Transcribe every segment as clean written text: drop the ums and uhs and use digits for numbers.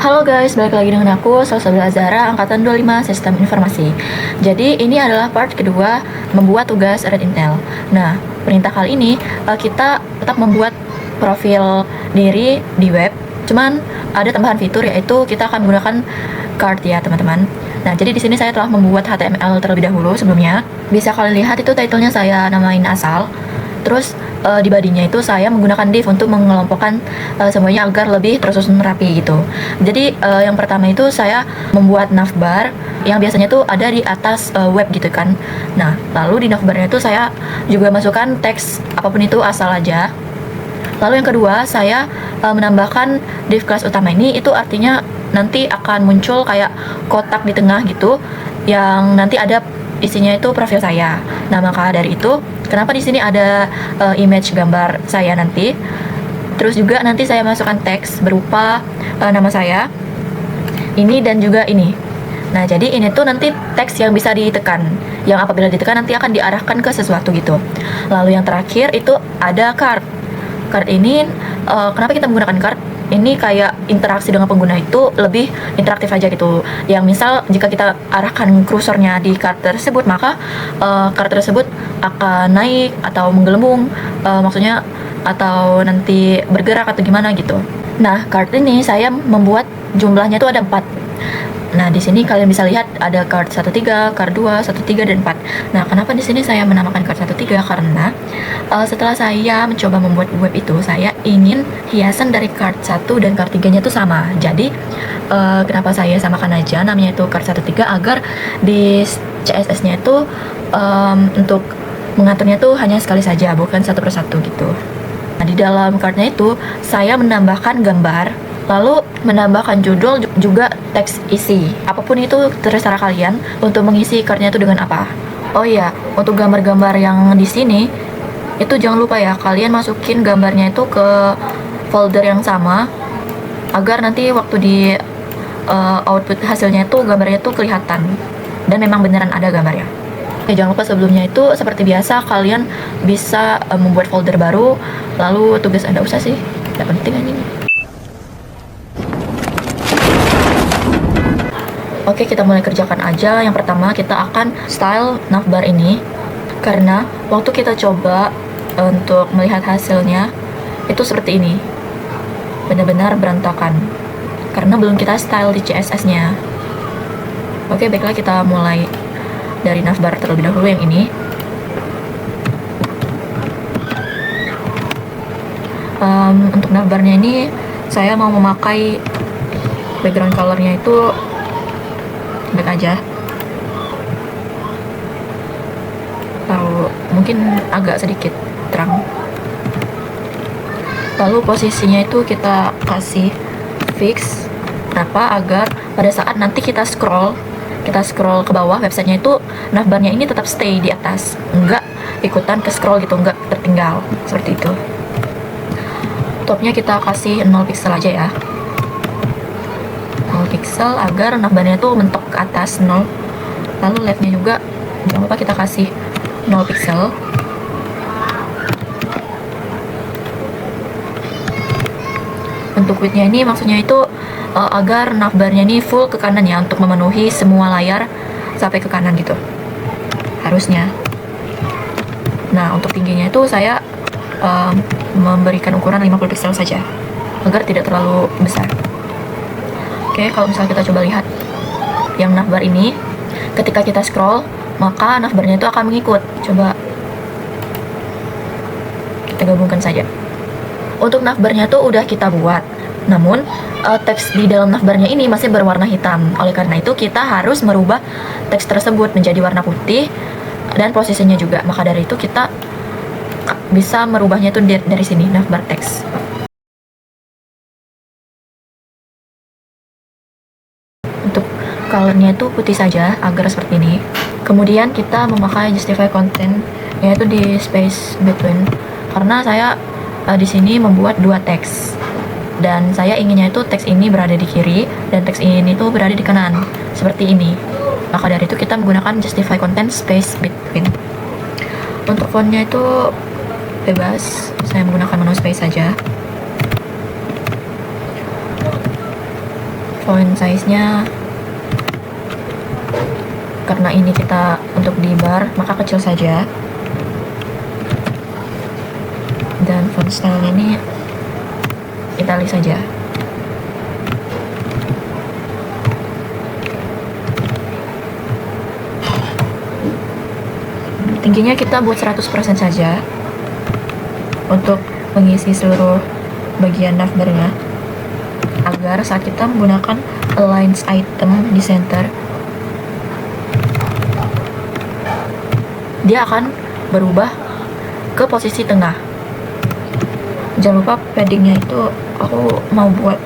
Halo guys, balik lagi dengan aku, Salsabila Azhara, Angkatan 25 Sistem Informasi. Jadi ini adalah part kedua membuat tugas Red Intel. Nah, perintah kali ini kita tetap membuat profil diri di web. Cuman ada tambahan fitur yaitu kita akan menggunakan card ya teman-teman. Nah, jadi di sini saya telah membuat HTML terlebih dahulu sebelumnya. Bisa kalian lihat itu titlenya saya namain asal. Terus di bodinya itu saya menggunakan div untuk mengelompokkan semuanya agar lebih tersusun rapi gitu. Jadi yang pertama itu saya membuat navbar yang biasanya tuh ada di atas web gitu kan. Nah, lalu di navbarnya itu saya juga masukkan teks apapun itu asal aja. Lalu yang kedua saya menambahkan div kelas utama ini, itu artinya nanti akan muncul kayak kotak di tengah gitu yang nanti ada isinya itu profil saya. Nah, maka dari itu kenapa di sini ada image gambar saya nanti. Terus juga nanti saya masukkan teks berupa nama saya ini dan juga ini. Nah, jadi ini tuh nanti teks yang bisa ditekan, yang apabila ditekan nanti akan diarahkan ke sesuatu gitu. Lalu yang terakhir itu ada card. Card ini kenapa kita menggunakan card? Ini kayak interaksi dengan pengguna itu lebih interaktif aja gitu. Yang misal jika kita arahkan kursornya di card tersebut, maka card tersebut akan naik atau menggelembung, maksudnya atau nanti bergerak atau gimana gitu. Nah, card ini saya membuat jumlahnya itu ada 4. Nah, di sini kalian bisa lihat ada card 13, card 2, 13 dan 4. Nah, kenapa di sini saya menamakan card 13? Karena setelah saya mencoba membuat web itu, saya ingin hiasan dari card 1 dan card 3-nya itu sama. Jadi, kenapa saya samakan aja namanya itu card 13 agar di CSS-nya itu untuk mengaturnya itu hanya sekali saja, bukan satu persatu gitu. Nah, di dalam cardnya itu saya menambahkan gambar, lalu menambahkan judul juga teks isi. Apapun itu terserah kalian untuk mengisi cardnya itu dengan apa. Oh iya, untuk gambar-gambar yang di sini itu jangan lupa ya, kalian masukin gambarnya itu ke folder yang sama agar nanti waktu di output hasilnya itu gambarnya itu kelihatan dan memang beneran ada gambarnya. Jangan lupa sebelumnya itu seperti biasa kalian bisa membuat folder baru. Lalu tugas Anda usah sih, tidak penting anjing. Oke, kita mulai kerjakan aja. Yang pertama kita akan style navbar ini, karena waktu kita coba untuk melihat hasilnya itu seperti ini, benar-benar berantakan karena belum kita style di CSS-nya. Oke, baiklah kita mulai dari navbar terlebih dahulu yang ini. Untuk navbarnya ini saya mau memakai background colornya itu black aja, atau mungkin agak sedikit terang. Lalu posisinya itu kita kasih fix berapa agar pada saat nanti kita scroll ke bawah websitenya itu navbarnya ini tetap stay di atas, enggak ikutan ke scroll gitu, enggak tertinggal seperti itu. Topnya kita kasih 0 pixel aja ya, 0 pixel agar navbarnya itu mentok ke atas 0. Lalu leftnya juga jangan lupa kita kasih 0 pixel. Untuk widthnya ini maksudnya itu agar navbarnya ini full ke kanan ya, untuk memenuhi semua layar sampai ke kanan gitu harusnya. Nah, untuk tingginya itu saya memberikan ukuran 50 pixel saja agar tidak terlalu besar. Oke, kalau misalnya kita coba lihat yang navbar ini, ketika kita scroll maka navbarnya itu akan mengikut. Coba kita gabungkan saja. Untuk navbarnya tuh udah kita buat, namun teks di dalam navbarnya ini masih berwarna hitam. Oleh karena itu kita harus merubah teks tersebut menjadi warna putih dan posisinya juga. Maka dari itu kita bisa merubahnya itu dari sini, navbar teks. Untuk colornya itu putih saja agar seperti ini. Kemudian kita memakai justify content, yaitu di space between, karena saya di sini membuat 2 teks dan saya inginnya itu teks ini berada di kiri dan teks ini tuh berada di kanan seperti ini. Maka dari itu kita menggunakan justify content space between. Untuk fontnya itu bebas, saya menggunakan menu space saja. font size-nya, karena ini kita untuk di bar, maka kecil saja. Dan font style ini italic saja. Tingginya kita buat 100% saja untuk mengisi seluruh bagian navbarnya, agar saat kita menggunakan align item di center, dia akan berubah ke posisi tengah. Jangan lupa paddingnya itu aku mau buat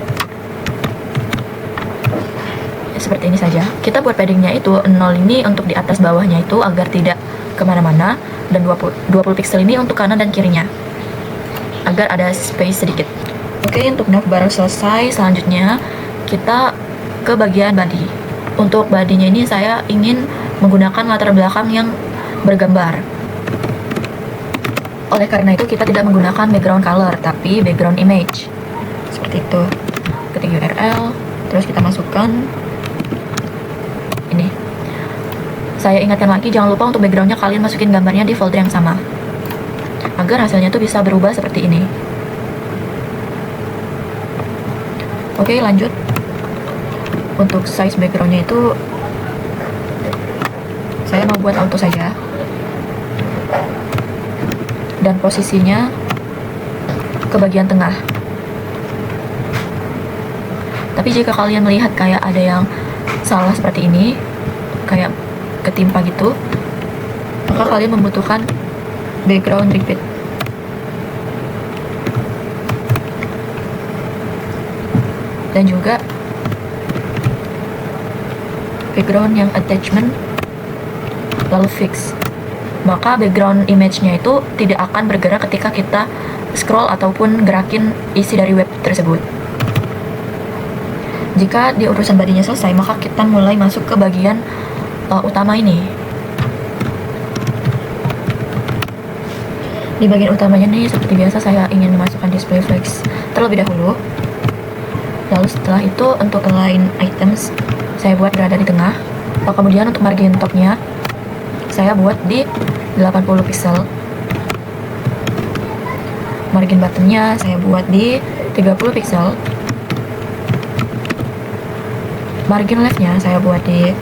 seperti ini saja. Kita buat paddingnya itu 0 ini untuk di atas bawahnya itu agar tidak kemana-mana, dan 20 pixel ini untuk kanan dan kirinya agar ada space sedikit. Oke, untuk navbar selesai. Selanjutnya kita ke bagian body. Untuk bodinya ini saya ingin menggunakan latar belakang yang bergambar. Oleh karena itu kita tidak menggunakan background color tapi background image seperti itu. Ketik URL, terus kita masukkan ini. Saya ingatkan lagi, jangan lupa untuk backgroundnya kalian masukin gambarnya di folder yang sama agar hasilnya tuh bisa berubah seperti ini. Oke, lanjut. Untuk size backgroundnya itu saya mau buat auto saja, dan posisinya ke bagian tengah. Tapi jika kalian melihat kayak ada yang salah seperti ini, kayak ketimpa gitu, maka kalian membutuhkan background repeat. Dan juga background yang attachment lalu fix, maka background image-nya itu tidak akan bergerak ketika kita scroll ataupun gerakin isi dari web tersebut. Jika di urusan badinya selesai, maka kita mulai masuk ke bagian utama ini. Di bagian utamanya nih, seperti biasa saya ingin memasukkan display flex terlebih dahulu. Lalu setelah itu untuk align items saya buat berada di tengah. Kemudian untuk margin topnya saya buat di 80 pixel. Margin buttonnya saya buat di 30 pixel. Margin leftnya saya buat di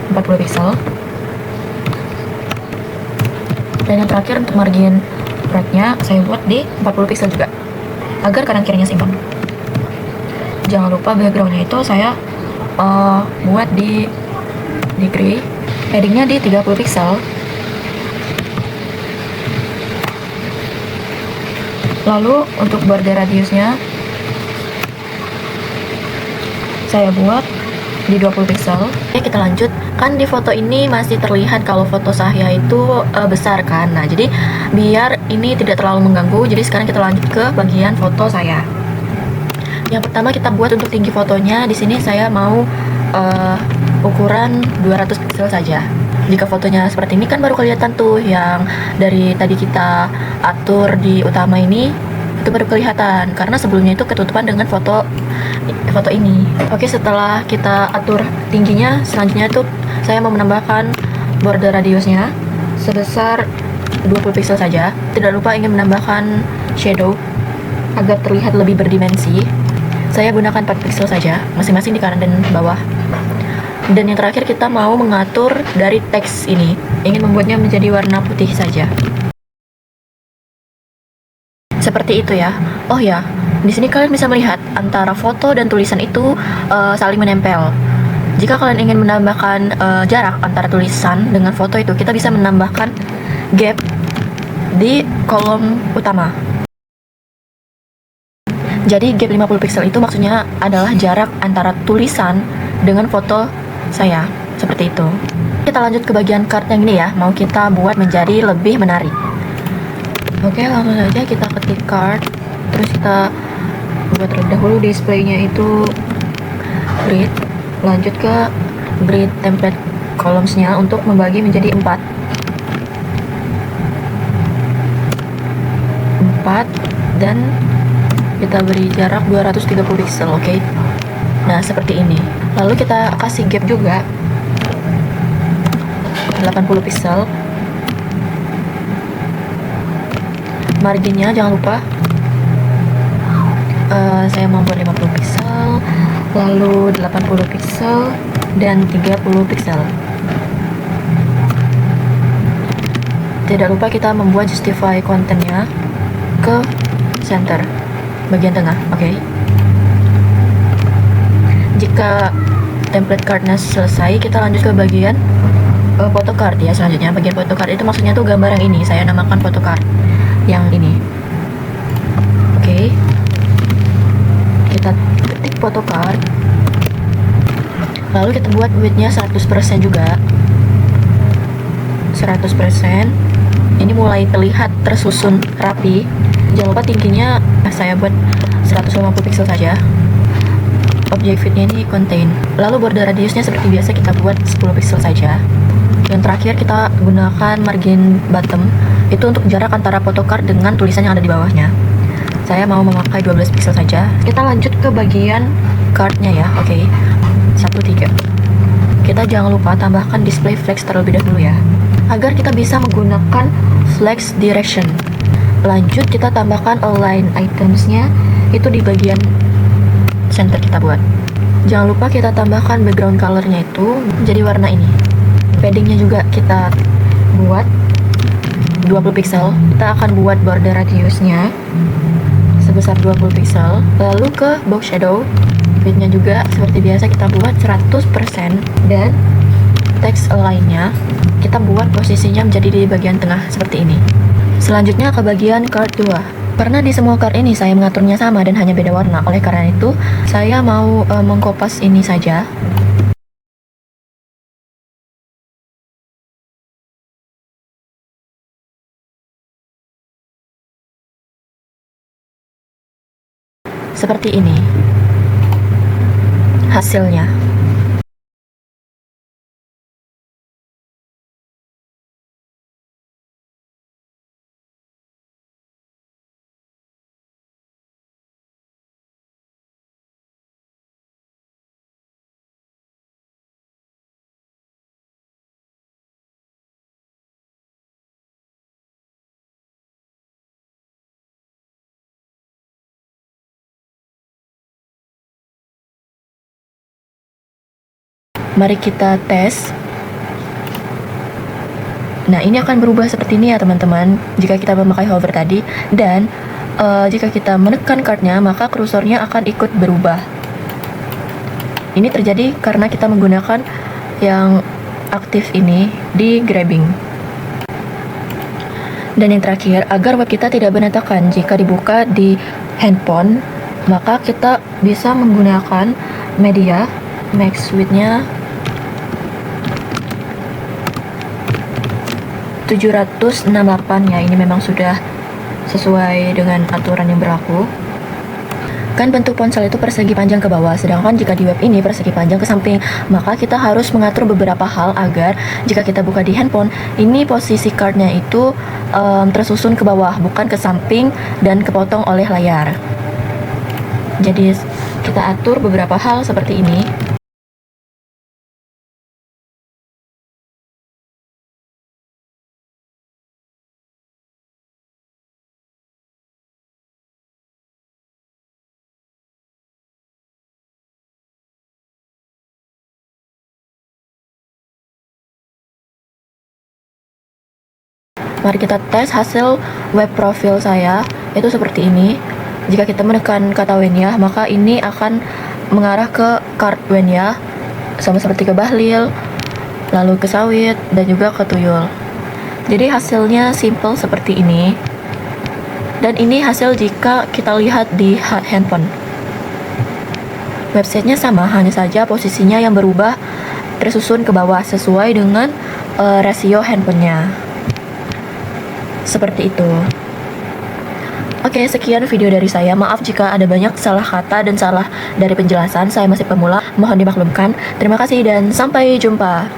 40 pixel. Dan yang terakhir untuk margin right-nya saya buat di 40 pixel juga agar kanan kirinya seimbang. Jangan lupa backgroundnya itu saya buat di degree, headingnya di 30 pixel. Lalu untuk border radiusnya saya buat di 20 pixel. Oke, kita lanjut. Kan di foto ini masih terlihat kalau foto saya itu besar kan. Nah, jadi biar ini tidak terlalu mengganggu, jadi sekarang kita lanjut ke bagian foto saya. Yang pertama kita buat untuk tinggi fotonya. Di sini saya mau ukuran 200 pixel saja. Jika fotonya seperti ini kan baru kelihatan tuh yang dari tadi kita atur di utama ini, itu baru kelihatan karena sebelumnya itu ketutupan dengan foto ini. Oke, setelah kita atur tingginya, selanjutnya tuh saya mau menambahkan border radiusnya sebesar 20 pixel saja. Tidak lupa ingin menambahkan shadow agar terlihat lebih berdimensi. Saya gunakan 4 pixel saja, masing-masing di kanan dan bawah. Dan yang terakhir kita mau mengatur dari teks ini, ingin membuatnya menjadi warna putih saja. Seperti itu ya. Oh ya, di sini kalian bisa melihat antara foto dan tulisan itu saling menempel. Jika kalian ingin menambahkan jarak antara tulisan dengan foto itu, kita bisa menambahkan gap di kolom utama. Jadi gap 50 pixel itu maksudnya adalah jarak antara tulisan dengan foto saya. Seperti itu. Kita lanjut ke bagian card yang ini ya, mau kita buat menjadi lebih menarik. Oke, langsung saja kita ketik card, terus kita buat terlebih dahulu displaynya itu grid, lanjut ke grid template columns-nya untuk membagi menjadi 4 dan kita beri jarak 230 pixel. Oke. Nah, seperti ini. Lalu kita kasih gap juga 80 pixel. Marginnya jangan lupa saya mau buat 50 pixel, lalu 80 pixel dan 30 pixel. Tidak lupa kita membuat justify kontennya ke center bagian tengah. Oke. Jika template cardnya selesai, kita lanjut ke bagian photocard ya. Selanjutnya bagian photocard itu maksudnya tuh gambar yang ini, saya namakan photocard yang ini. Oke. Kita ketik photocard, lalu kita buat widthnya 100% juga. 100%. Ini mulai terlihat tersusun rapi. Jangan lupa tingginya saya buat 150 pixel saja. Object fitnya ini contain. Lalu border radiusnya seperti biasa kita buat 10 pixel saja. Yang terakhir kita gunakan margin bottom, itu untuk jarak antara photocard dengan tulisan yang ada di bawahnya. Saya mau memakai 12 pixel saja. Kita lanjut ke bagian cardnya ya. Oke. 1-3. Kita jangan lupa tambahkan display flex terlebih dahulu ya, agar kita bisa menggunakan flex direction. Lanjut kita tambahkan align itemsnya, itu di bagian center kita buat. Jangan lupa kita tambahkan background colornya itu jadi warna ini. Paddingnya juga kita buat 20 pixel. Kita akan buat border radiusnya sebesar 20 pixel. Lalu ke box shadow, widthnya juga seperti biasa kita buat 100%, dan text align-nya kita buat posisinya menjadi di bagian tengah seperti ini. Selanjutnya ke bagian card 2. Karena di semua card ini saya mengaturnya sama dan hanya beda warna, oleh karena itu saya mau mengkopas ini saja. Seperti ini hasilnya. Mari kita tes. Nah, ini akan berubah seperti ini ya teman-teman, jika kita memakai hover tadi. Dan jika kita menekan cardnya, maka kursornya akan ikut berubah. Ini terjadi karena kita menggunakan yang aktif ini di grabbing. Dan yang terakhir, agar web kita tidak berantakan jika dibuka di handphone, maka kita bisa menggunakan media max width-nya 768 ya. Ini memang sudah sesuai dengan aturan yang berlaku. Kan bentuk ponsel itu persegi panjang ke bawah, sedangkan jika di web ini persegi panjang ke samping. Maka kita harus mengatur beberapa hal agar jika kita buka di handphone, ini posisi cardnya itu tersusun ke bawah, bukan ke samping dan kepotong oleh layar. Jadi kita atur beberapa hal seperti ini. Mari kita tes hasil web profil saya. Itu seperti ini. Jika kita menekan kata Wenya, maka ini akan mengarah ke card Wenya, sama seperti ke Bahlil, lalu ke Sawit, dan juga ke Tuyul. Jadi hasilnya simple seperti ini. Dan ini hasil jika kita lihat di handphone. Websitenya sama, hanya saja posisinya yang berubah tersusun ke bawah sesuai dengan rasio handphonenya. Seperti itu. Oke, sekian video dari saya. Maaf jika ada banyak salah kata dan salah dari penjelasan. Saya masih pemula, mohon dimaklumkan. Terima kasih dan sampai jumpa.